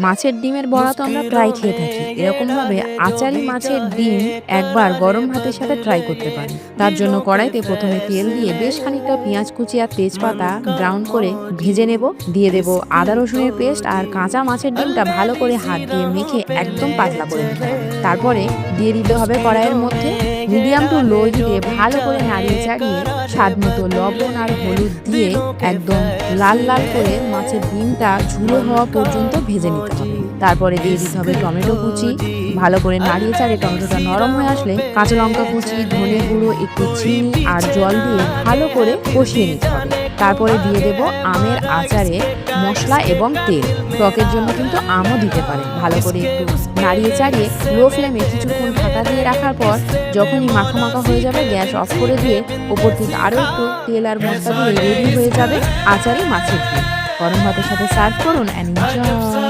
মাছের ডিমের বড়া তো আমরা প্রায় খেয়ে থাকি, এরকমভাবে আচারি মাছের ডিম একবার গরম ভাতের সাথে ট্রাই করতে পারেন। তার জন্য কড়াইতে প্রথমে তেল দিয়ে বেশ খানিকটা পেঁয়াজ কুচি আর তেজপাতা ব্রাউন করে ভেজে নেব। দিয়ে দেব আদা রসুনের পেস্ট আর কাঁচা মাছের ডিমটা ভালো করে হাত দিয়ে মেখে একদম পাতলা করে নিতে হবে। তারপরে দিয়ে দিতে হবে কড়াইয়ের মধ্যে মিডিয়াম টু লো হিটে ভালো করে নাড়িয়ে চাড়িয়ে স্বাদ মতো লবণ আর হলুদ দিয়ে একদম লাল লাল করে মাছের ডিমটা ঝুড়ো হওয়া পর্যন্ত ভেজে নিতে হবে। তারপরে দিয়ে দিতে হবে টমেটো কুচি। ভালো করে নাড়িয়ে চাড়িয়ে টমেটোটা নরম হয়ে আসলে কাঁচা লঙ্কা কুচি, ধনে গুঁড়ো, একটু চিনি আর জল দিয়ে ভালো করে কষিয়ে নিতে হবে। তারপরে দিয়ে দেব আমের আচারে মশলা এবং তেল। টকের জন্য কিন্তু আমও দিতে পারেন। ভালো করে একটু নাড়িয়ে চাড়িয়ে লো ফ্লেমে কিছুক্ষণ ঢাকা দিয়ে রাখার পর যখনই মাখা মাখা হয়ে যাবে গ্যাস অফ করে দিয়ে ওপর থেকে আরও একটু তেল আর মশলা দিয়ে রেডি হয়ে যাবে আচারি মাছের ডিম। গরম ভাতের সাথে সার্ভ করুন অ্যান্ড এনজয়।